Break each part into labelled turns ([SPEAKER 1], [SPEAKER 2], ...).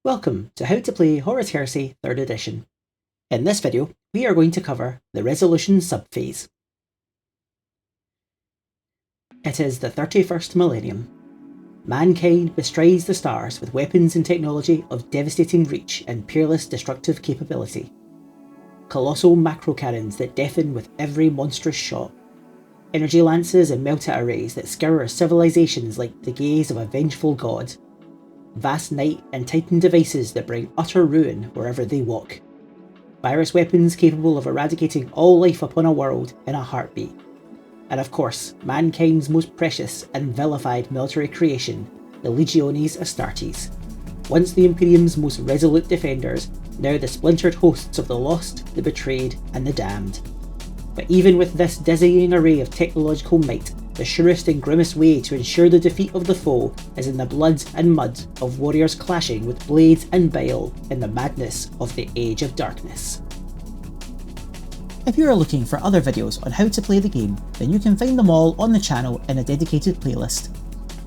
[SPEAKER 1] Welcome to How to Play Horus Heresy 3rd Edition. In this video, we are going to cover the Resolution subphase. It is the 31st millennium. Mankind bestrides the stars with weapons and technology of devastating reach and peerless destructive capability. Colossal macro cannons that deafen with every monstrous shot. Energy lances and melta arrays that scour civilizations like the gaze of a vengeful god. Vast Knight and Titan devices that bring utter ruin wherever they walk. Virus weapons capable of eradicating all life upon a world in a heartbeat. And of course, mankind's most precious and vilified military creation, the Legiones Astartes. Once the Imperium's most resolute defenders, now the splintered hosts of the lost, the betrayed, and the damned. But even with this dizzying array of technological might, the surest and grimmest way to ensure the defeat of the foe is in the blood and mud of warriors clashing with blades and bile in the madness of the Age of Darkness. If you are looking for other videos on how to play the game, then you can find them all on the channel in a dedicated playlist.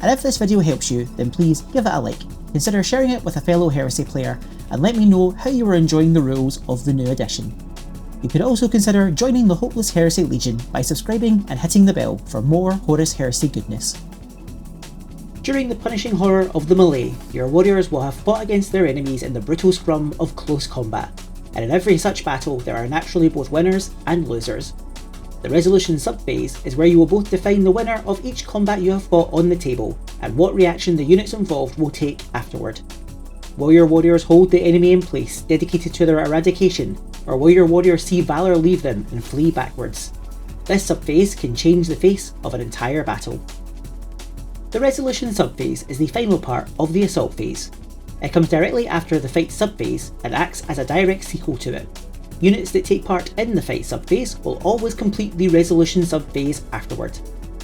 [SPEAKER 1] And if this video helps you, then please give it a like, consider sharing it with a fellow Heresy player, and let me know how you are enjoying the rules of the new edition. You could also consider joining the Hopeless Heresy Legion by subscribing and hitting the bell for more Horus Heresy goodness. During the punishing horror of the melee, your warriors will have fought against their enemies in the brutal scrum of close combat, and in every such battle there are naturally both winners and losers. The Resolution subphase is where you will both define the winner of each combat you have fought on the table, and what reaction the units involved will take afterward. Will your warriors hold the enemy in place, dedicated to their eradication, or will your warriors see valour leave them and flee backwards? This subphase can change the face of an entire battle. The Resolution subphase is the final part of the Assault phase. It comes directly after the Fight subphase and acts as a direct sequel to it. Units that take part in the Fight subphase will always complete the Resolution subphase afterward.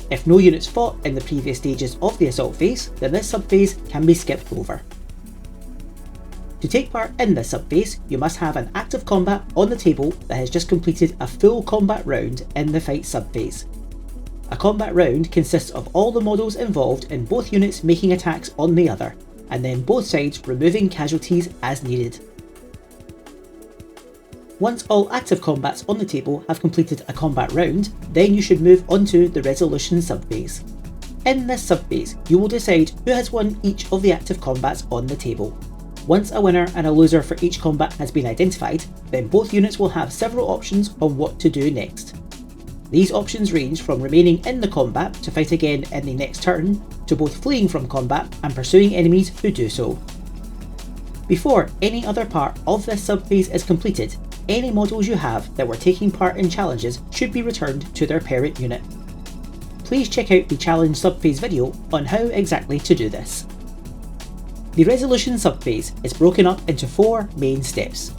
[SPEAKER 1] If no units fought in the previous stages of the Assault phase, then this subphase can be skipped over. To take part in this subphase, you must have an active combat on the table that has just completed a full combat round in the Fight subphase. A combat round consists of all the models involved in both units making attacks on the other, and then both sides removing casualties as needed. Once all active combats on the table have completed a combat round, then you should move on to the Resolution subphase. In this subphase, you will decide who has won each of the active combats on the table. Once a winner and a loser for each combat has been identified, then both units will have several options on what to do next. These options range from remaining in the combat to fight again in the next turn, to both fleeing from combat and pursuing enemies who do so. Before any other part of this subphase is completed, any models you have that were taking part in challenges should be returned to their parent unit. Please check out the challenge subphase video on how exactly to do this. The Resolution subphase is broken up into 4 main steps: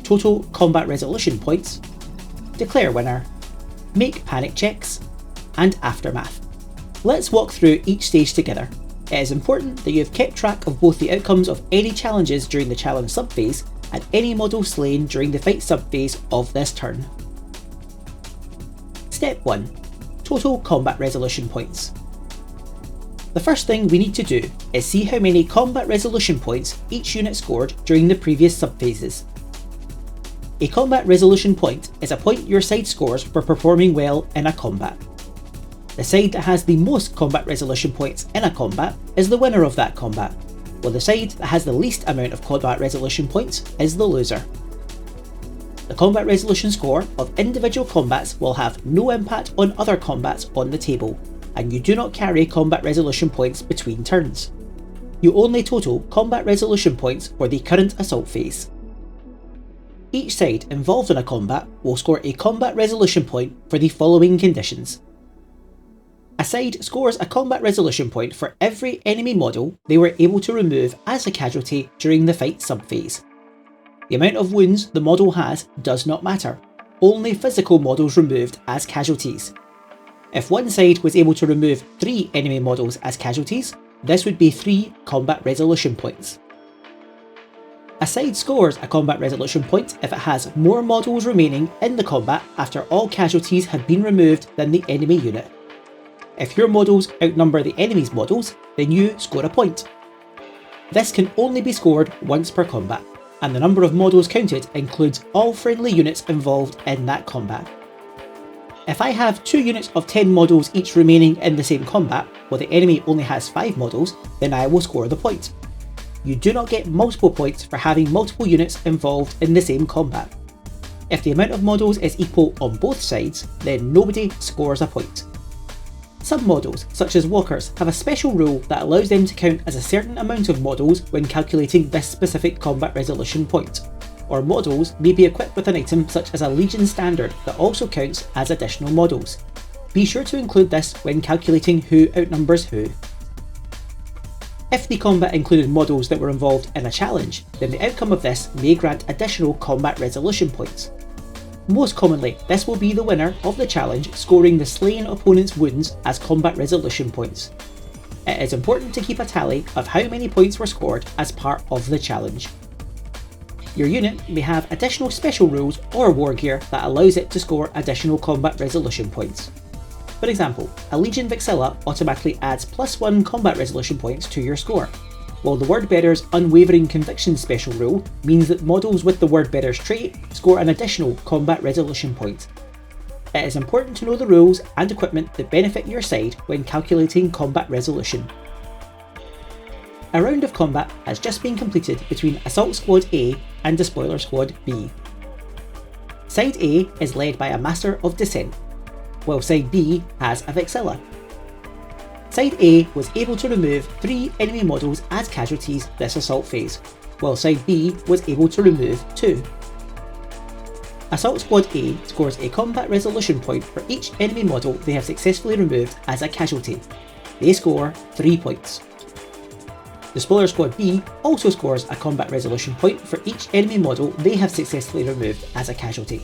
[SPEAKER 1] Total Combat Resolution Points, Declare Winner, Make Panic Checks, and Aftermath. Let's walk through each stage together. It is important that you have kept track of both the outcomes of any challenges during the challenge subphase and any model slain during the Fight subphase of this turn. Step 1. Total Combat Resolution Points. The first thing we need to do is see how many combat resolution points each unit scored during the previous subphases. A combat resolution point is a point your side scores for performing well in a combat. The side that has the most combat resolution points in a combat is the winner of that combat, while the side that has the least amount of combat resolution points is the loser. The combat resolution score of individual combats will have no impact on other combats on the table, and you do not carry combat resolution points between turns. You only total combat resolution points for the current assault phase. Each side involved in a combat will score a combat resolution point for the following conditions. A side scores a combat resolution point for every enemy model they were able to remove as a casualty during the Fight subphase. The amount of wounds the model has does not matter, only physical models removed as casualties. If one side was able to remove 3 enemy models as casualties, this would be 3 combat resolution points. A side scores a combat resolution point if it has more models remaining in the combat after all casualties have been removed than the enemy unit. If your models outnumber the enemy's models, then you score a point. This can only be scored once per combat, and the number of models counted includes all friendly units involved in that combat. If I have 2 units of 10 models each remaining in the same combat, while the enemy only has 5 models, then I will score the point. You do not get multiple points for having multiple units involved in the same combat. If the amount of models is equal on both sides, then nobody scores a point. Some models, such as walkers, have a special rule that allows them to count as a certain amount of models when calculating this specific combat resolution point. Or models may be equipped with an item such as a Legion standard that also counts as additional models. Be sure to include this when calculating who outnumbers who. If the combat included models that were involved in a challenge, then the outcome of this may grant additional combat resolution points. Most commonly, this will be the winner of the challenge scoring the slain opponent's wounds as combat resolution points. It is important to keep a tally of how many points were scored as part of the challenge. Your unit may have additional special rules or war gear that allows it to score additional combat resolution points. For example, a Legion Vexilla automatically adds +1 combat resolution points to your score, while the Wordbearer's Unwavering Conviction special rule means that models with the Wordbearer's trait score an additional combat resolution point. It is important to know the rules and equipment that benefit your side when calculating combat resolution. A round of combat has just been completed between Assault Squad A and Despoiler Squad B. Side A is led by a Master of Dissent, while Side B has a Vexilla. Side A was able to remove 3 enemy models as casualties this assault phase, while Side B was able to remove 2. Assault Squad A scores a combat resolution point for each enemy model they have successfully removed as a casualty. They score 3 points. Despoiler Squad B also scores a combat resolution point for each enemy model they have successfully removed as a casualty.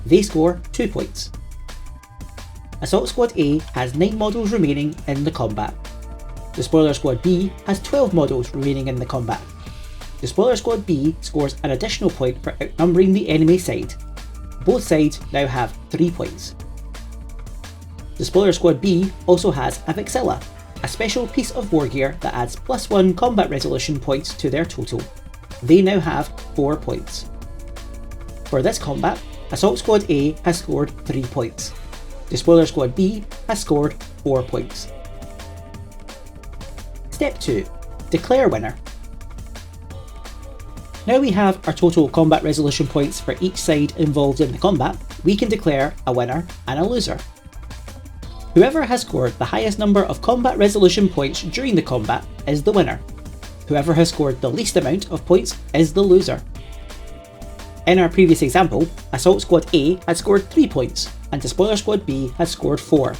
[SPEAKER 1] They score 2 points. Assault Squad A has 9 models remaining in the combat. Despoiler Squad B has 12 models remaining in the combat. Despoiler Squad B scores an additional point for outnumbering the enemy side. Both sides now have 3 points. Despoiler Squad B also has a Vexilla, a special piece of war gear that adds +1 combat resolution points to their total. They now have 4 points. For this combat, Assault Squad A has scored 3 points. Despoiler Squad B has scored 4 points. Step 2. Declare winner. Now we have our total combat resolution points for each side involved in the combat, we can declare a winner and a loser. Whoever has scored the highest number of combat resolution points during the combat is the winner. Whoever has scored the least amount of points is the loser. In our previous example, Assault Squad A had scored 3 points, and Despoiler Squad B had scored 4.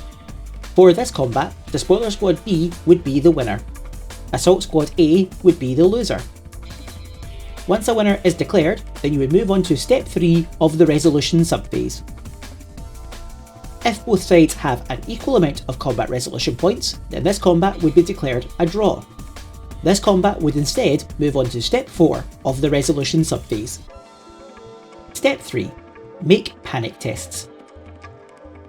[SPEAKER 1] For this combat, Despoiler Squad B would be the winner. Assault Squad A would be the loser. Once a winner is declared, then you would move on to Step 3 of the resolution subphase. If both sides have an equal amount of combat resolution points, then this combat would be declared a draw. This combat would instead move on to Step 4 of the resolution subphase. Step 3. Make panic tests.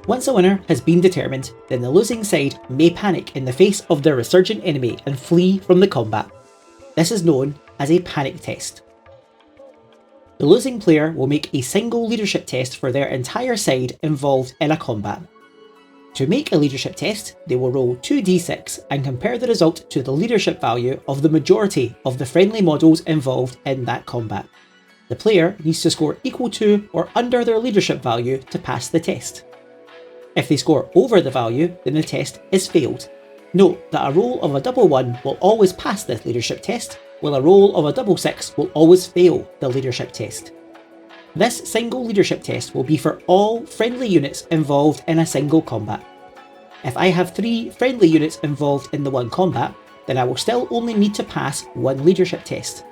[SPEAKER 1] Once a winner has been determined, then the losing side may panic in the face of their resurgent enemy and flee from the combat. This is known as a panic test. The losing player will make a single leadership test for their entire side involved in a combat. To make a leadership test, they will roll 2d6 and compare the result to the leadership value of the majority of the friendly models involved in that combat. The player needs to score equal to or under their leadership value to pass the test. If they score over the value, then the test is failed. Note that a roll of a double 1 will always pass this leadership test, while a roll of a double 6 will always fail the leadership test. This single leadership test will be for all friendly units involved in a single combat. If I have 3 friendly units involved in the one combat, then I will still only need to pass 1 leadership test.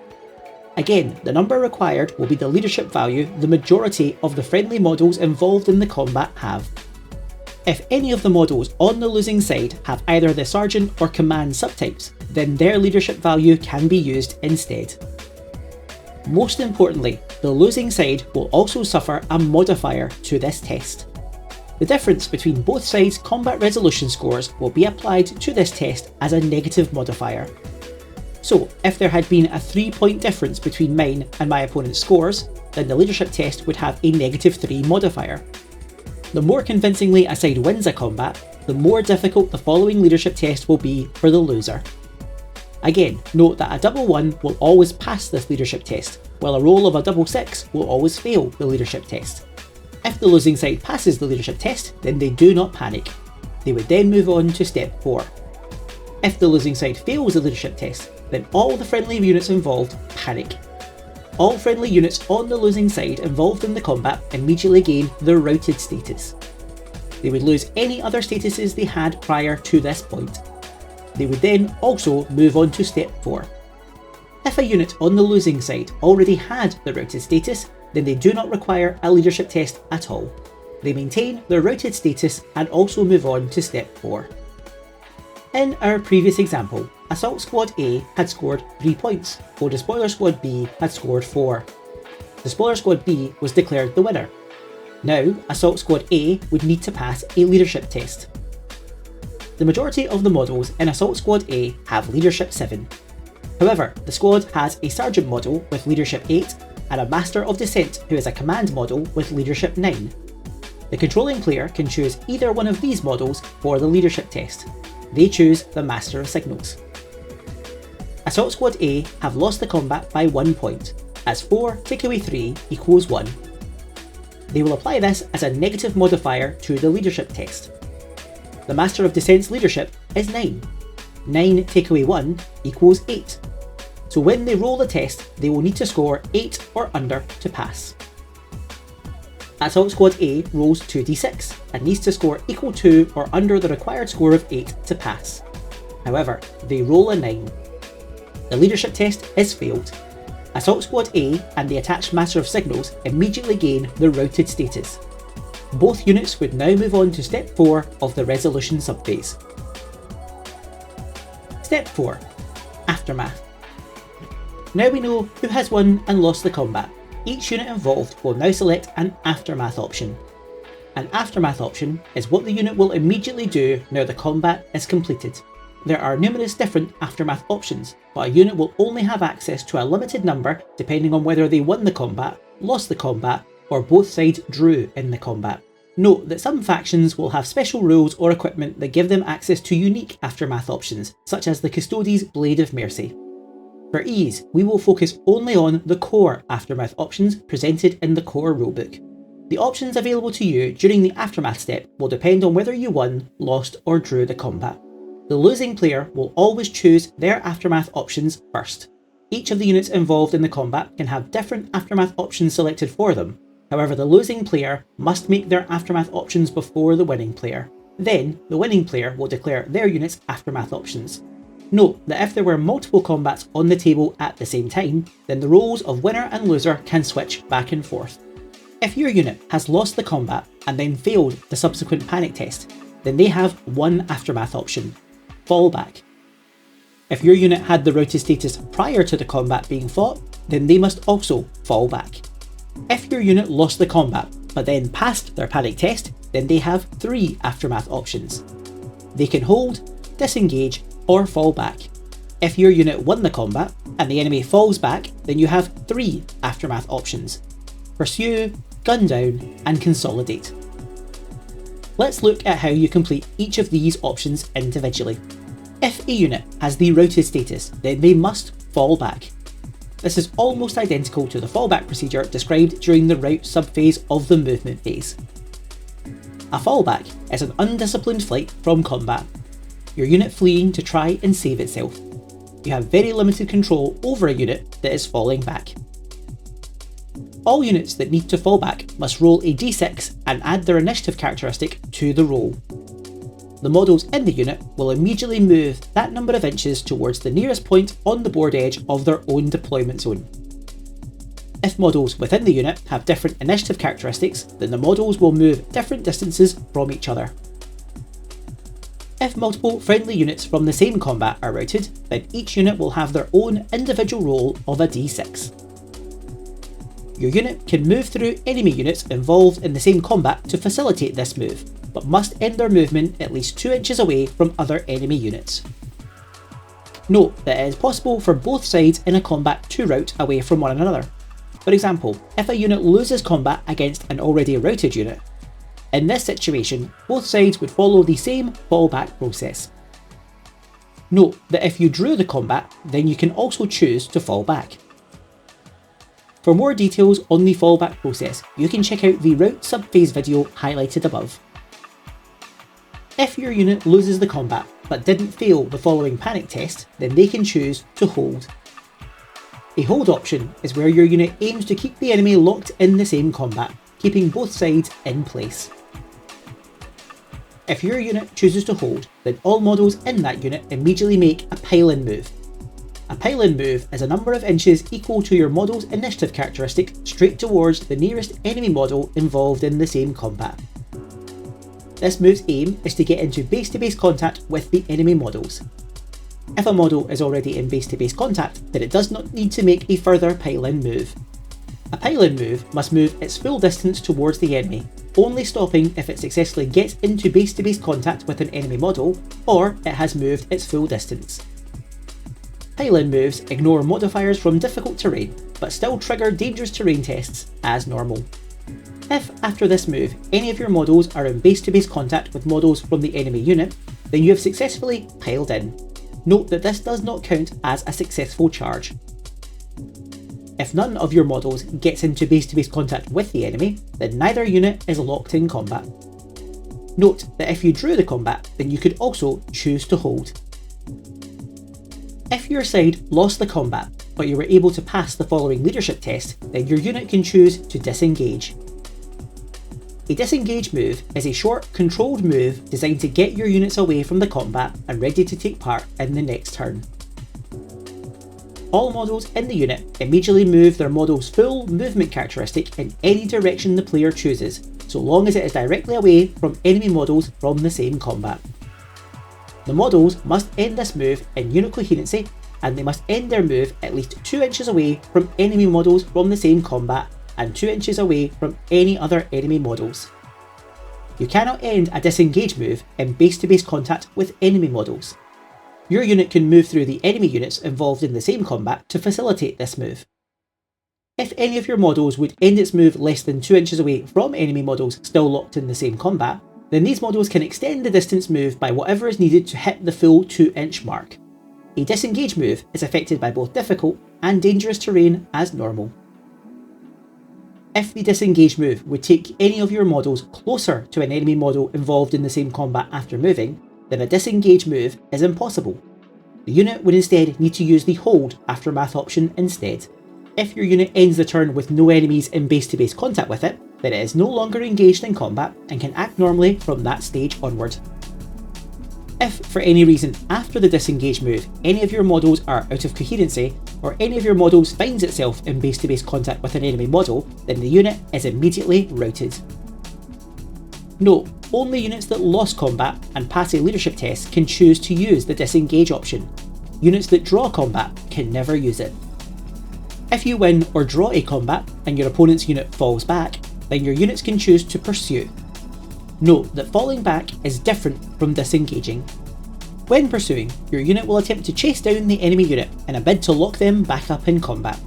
[SPEAKER 1] Again, the number required will be the leadership value the majority of the friendly models involved in the combat have. If any of the models on the losing side have either the Sergeant or Command subtypes, then their leadership value can be used instead. Most importantly, the losing side will also suffer a modifier to this test. The difference between both sides' combat resolution scores will be applied to this test as a negative modifier. So if there had been a 3-point difference between mine and my opponent's scores, then the leadership test would have a -3 modifier. The more convincingly a side wins a combat, the more difficult the following leadership test will be for the loser. Again, note that a double 1 will always pass this leadership test, while a roll of a double 6 will always fail the leadership test. If the losing side passes the leadership test, then they do not panic. They would then move on to step 4. If the losing side fails the leadership test, then all the friendly units involved panic. All friendly units on the losing side involved in the combat immediately gain the routed status. They would lose any other statuses they had prior to this point. They would then also move on to step 4. If a unit on the losing side already had the routed status, then they do not require a leadership test at all. They maintain their routed status and also move on to step 4. In our previous example, Assault Squad A had scored 3 points, while Despoiler Squad B had scored 4. Despoiler Squad B was declared the winner. Now, Assault Squad A would need to pass a leadership test. The majority of the models in Assault Squad A have leadership 7. However, the squad has a Sergeant model with leadership 8 and a Master of Descent who is a command model with leadership 9. The controlling player can choose either one of these models for the leadership test. They choose the Master of Signals. Assault Squad A have lost the combat by 1 point, as 4 take away 3 equals 1. They will apply this as a negative modifier to the leadership test. The Master of Descent's leadership is 9. 9 take away 1 equals 8. So when they roll the test, they will need to score 8 or under to pass. Assault Squad A rolls 2d6 and needs to score equal to or under the required score of 8 to pass. However, they roll a 9. The leadership test is failed. Assault Squad A and the attached Master of Signals immediately gain the routed status. Both units would now move on to step 4 of the resolution subphase. Step 4. Aftermath. Now we know who has won and lost the combat. Each unit involved will now select an Aftermath option. An Aftermath option is what the unit will immediately do now the combat is completed. There are numerous different Aftermath options, but a unit will only have access to a limited number depending on whether they won the combat, lost the combat, or both sides drew in the combat. Note that some factions will have special rules or equipment that give them access to unique Aftermath options, such as the Custodes' Blade of Mercy. For ease, we will focus only on the core Aftermath options presented in the core rulebook. The options available to you during the Aftermath step will depend on whether you won, lost, or drew the combat. The losing player will always choose their Aftermath options first. Each of the units involved in the combat can have different Aftermath options selected for them. However, the losing player must make their Aftermath options before the winning player. Then, the winning player will declare their unit's Aftermath options. Note that if there were multiple combats on the table at the same time, then the roles of winner and loser can switch back and forth. If your unit has lost the combat and then failed the subsequent panic test, then they have one Aftermath option: fall back. If your unit had the routed status prior to the combat being fought, then they must also fall back. If your unit lost the combat but then passed their panic test, then they have 3 Aftermath options. They can hold, disengage, or fall back. If your unit won the combat and the enemy falls back, then you have 3 Aftermath options: pursue, gun down, and consolidate. Let's look at how you complete each of these options individually. If a unit has the routed status, then they must fall back. This is almost identical to the fallback procedure described during the rout subphase of the movement phase. A fallback is an undisciplined flight from combat. Your unit fleeing to try and save itself. You have very limited control over a unit that is falling back. All units that need to fall back must roll a d6 and add their initiative characteristic to the roll. The models in the unit will immediately move that number of inches towards the nearest point on the board edge of their own deployment zone. If models within the unit have different initiative characteristics, then the models will move different distances from each other. If multiple friendly units from the same combat are routed, then each unit will have their own individual roll of a d6. Your unit can move through enemy units involved in the same combat to facilitate this move, but must end their movement at least 2 inches away from other enemy units. Note that it is possible for both sides in a combat to route away from one another. For example, if a unit loses combat against an already routed unit, in this situation, both sides would follow the same fallback process. Note that if you drew the combat, then you can also choose to fall back. For more details on the fallback process, you can check out the route subphase video highlighted above. If your unit loses the combat but didn't fail the following panic test, then they can choose to hold. A hold option is where your unit aims to keep the enemy locked in the same combat, keeping both sides in place. If your unit chooses to hold, then all models in that unit immediately make a pile-in move. A pile-in move is a number of inches equal to your model's initiative characteristic straight towards the nearest enemy model involved in the same combat. This move's aim is to get into base-to-base contact with the enemy models. If a model is already in base-to-base contact, then it does not need to make a further pile-in move. A pile-in move must move its full distance towards the enemy, only stopping if it successfully gets into base-to-base contact with an enemy model, or it has moved its full distance. Pile-in moves ignore modifiers from difficult terrain, but still trigger dangerous terrain tests as normal. If, after this move, any of your models are in base-to-base contact with models from the enemy unit, then you have successfully piled in. Note that this does not count as a successful charge. If none of your models gets into base-to-base contact with the enemy, then neither unit is locked in combat. Note that if you drew the combat, then you could also choose to hold. If your side lost the combat, but you were able to pass the following leadership test, then your unit can choose to disengage. A disengage move is a short, controlled move designed to get your units away from the combat and ready to take part in the next turn. All models in the unit immediately move their model's full movement characteristic in any direction the player chooses, so long as it is directly away from enemy models from the same combat. The models must end this move in unit coherency, and they must end their move at least 2 inches away from enemy models from the same combat and 2 inches away from any other enemy models. You cannot end a disengage move in base-to-base contact with enemy models. Your unit can move through the enemy units involved in the same combat to facilitate this move. If any of your models would end its move less than 2 inches away from enemy models still locked in the same combat, then these models can extend the distance move by whatever is needed to hit the full 2-inch mark. A disengage move is affected by both difficult and dangerous terrain as normal. If the disengage move would take any of your models closer to an enemy model involved in the same combat after moving, then a disengage move is impossible. The unit would instead need to use the hold aftermath option instead. If your unit ends the turn with no enemies in base-to-base contact with it, then it is no longer engaged in combat and can act normally from that stage onward. If, for any reason after the disengage move, any of your models are out of coherency, or any of your models finds itself in base-to-base contact with an enemy model, then the unit is immediately routed. Note, only units that lost combat and pass a leadership test can choose to use the disengage option. Units that draw combat can never use it. If you win or draw a combat and your opponent's unit falls back, then your units can choose to pursue. Note that falling back is different from disengaging. When pursuing, your unit will attempt to chase down the enemy unit in a bid to lock them back up in combat.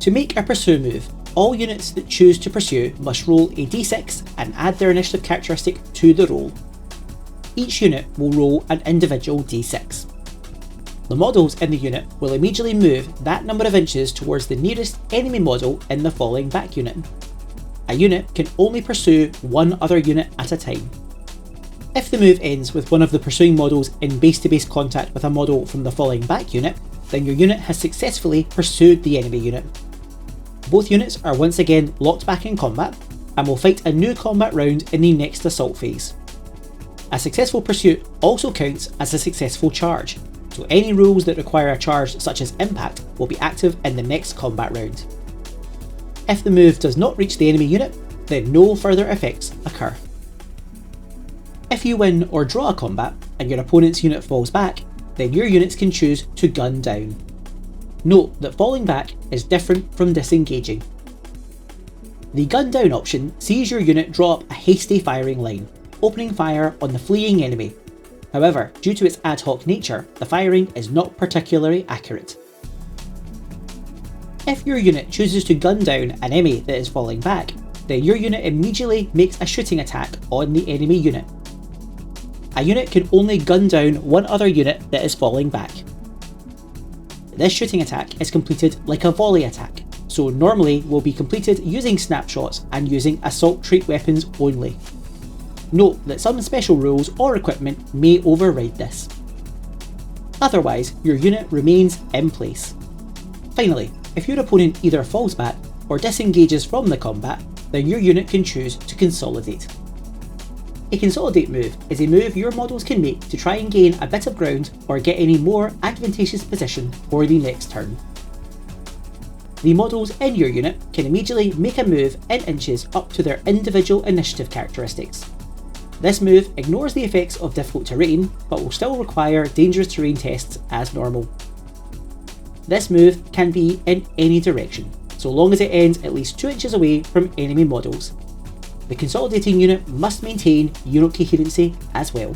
[SPEAKER 1] To make a pursue move, all units that choose to pursue must roll a d6 and add their initiative characteristic to the roll. Each unit will roll an individual d6. The models in the unit will immediately move that number of inches towards the nearest enemy model in the falling back unit. A unit can only pursue one other unit at a time. If the move ends with one of the pursuing models in base-to-base contact with a model from the falling back unit, then your unit has successfully pursued the enemy unit. Both units are once again locked back in combat and will fight a new combat round in the next assault phase. A successful pursuit also counts as a successful charge, so any rules that require a charge such as impact will be active in the next combat round. If the move does not reach the enemy unit, then no further effects occur. If you win or draw a combat and your opponent's unit falls back, then your units can choose to gun down. Note that falling back is different from disengaging. The gun down option sees your unit draw up a hasty firing line, opening fire on the fleeing enemy. However, due to its ad hoc nature, the firing is not particularly accurate. If your unit chooses to gun down an enemy that is falling back, then your unit immediately makes a shooting attack on the enemy unit. A unit can only gun down one other unit that is falling back. This shooting attack is completed like a volley attack, so normally will be completed using snapshots and using assault trait weapons only. Note that some special rules or equipment may override this. Otherwise, your unit remains in place. Finally, if your opponent either falls back or disengages from the combat, then your unit can choose to consolidate. A consolidate move is a move your models can make to try and gain a bit of ground or get in a more advantageous position for the next turn. The models in your unit can immediately make a move in inches up to their individual initiative characteristics. This move ignores the effects of difficult terrain, but will still require dangerous terrain tests as normal. This move can be in any direction, so long as it ends at least 2 inches away from enemy models. The consolidating unit must maintain unit coherency as well.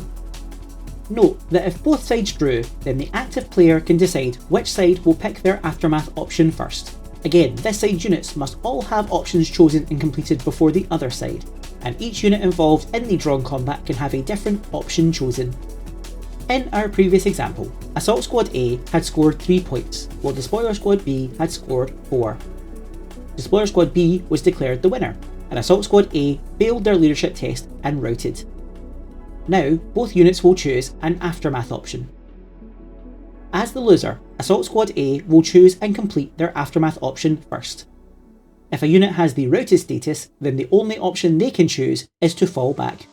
[SPEAKER 1] Note that if both sides drew, then the active player can decide which side will pick their aftermath option first. Again, this side's units must all have options chosen and completed before the other side, and each unit involved in the drawn combat can have a different option chosen. In our previous example, Assault Squad A had scored 3 points, while Despoiler Squad B had scored 4. Despoiler Squad B was declared the winner, and Assault Squad A failed their leadership test and routed. Now, both units will choose an aftermath option. As the loser, Assault Squad A will choose and complete their aftermath option first. If a unit has the routed status, then the only option they can choose is to fall back.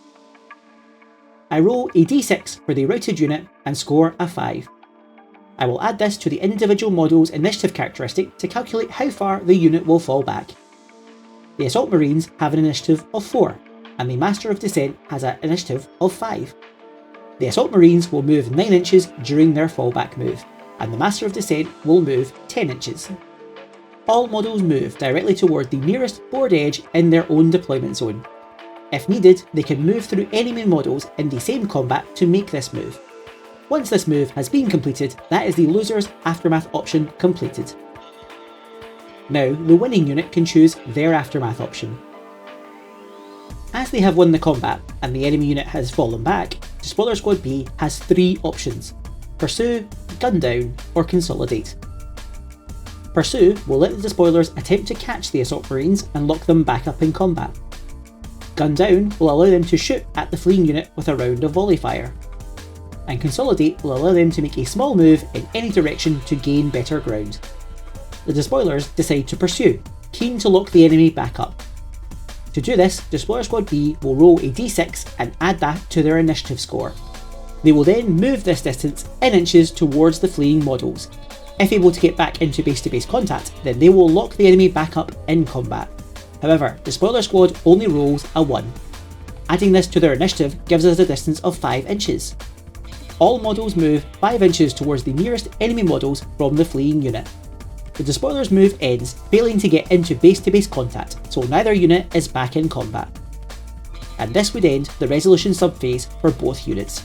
[SPEAKER 1] I roll a d6 for the routed unit and score a 5. I will add this to the individual model's initiative characteristic to calculate how far the unit will fall back. The Assault Marines have an initiative of 4, and the Master of Descent has an initiative of 5. The Assault Marines will move 9 inches during their fallback move, and the Master of Descent will move 10 inches. All models move directly toward the nearest board edge in their own deployment zone. If needed, they can move through enemy models in the same combat to make this move. Once this move has been completed, that is the loser's aftermath option completed. Now, the winning unit can choose their aftermath option. As they have won the combat and the enemy unit has fallen back, Despoiler Squad B has 3 options: Pursue, Gun Down, or Consolidate. Pursue will let the Despoilers attempt to catch the Assault Marines and lock them back up in combat. Gun Down will allow them to shoot at the fleeing unit with a round of volley fire. And Consolidate will allow them to make a small move in any direction to gain better ground. The Despoilers decide to pursue, keen to lock the enemy back up. To do this, Despoiler Squad B will roll a d6 and add that to their initiative score. They will then move this distance in inches towards the fleeing models. If able to get back into base-to-base contact, then they will lock the enemy back up in combat. However, Despoiler Squad only rolls a 1. Adding this to their initiative gives us a distance of 5 inches. All models move 5 inches towards the nearest enemy models from the fleeing unit. The Despoiler's move ends, failing to get into base-to-base contact, so neither unit is back in combat. And this would end the resolution subphase for both units.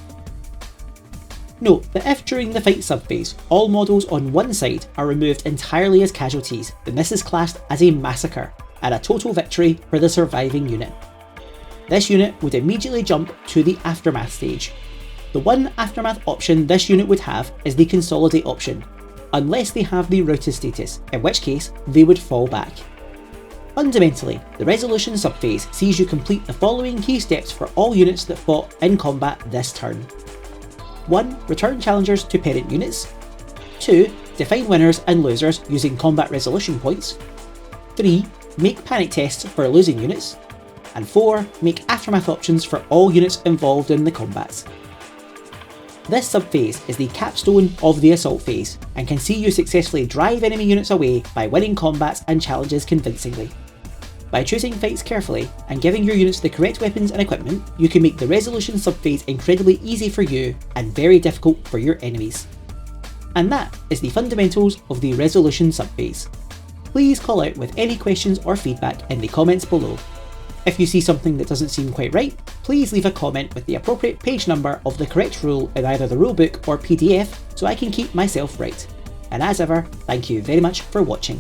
[SPEAKER 1] Note that if during the fight subphase all models on one side are removed entirely as casualties, then this is classed as a massacre and a total victory for the surviving unit. This unit would immediately jump to the aftermath stage. The one aftermath option this unit would have is the Consolidate option, unless they have the routed status, in which case they would fall back. Fundamentally, the resolution subphase sees you complete the following key steps for all units that fought in combat this turn. 1. Return challengers to parent units. 2. Define winners and losers using combat resolution points. 3. Make panic tests for losing units. And 4. Make aftermath options for all units involved in the combats. This subphase is the capstone of the assault phase, and can see you successfully drive enemy units away by winning combats and challenges convincingly. By choosing fights carefully and giving your units the correct weapons and equipment, you can make the resolution subphase incredibly easy for you and very difficult for your enemies. And that is the fundamentals of the resolution subphase. Please call out with any questions or feedback in the comments below. If you see something that doesn't seem quite right, please leave a comment with the appropriate page number of the correct rule in either the rulebook or PDF so I can keep myself right. And as ever, thank you very much for watching.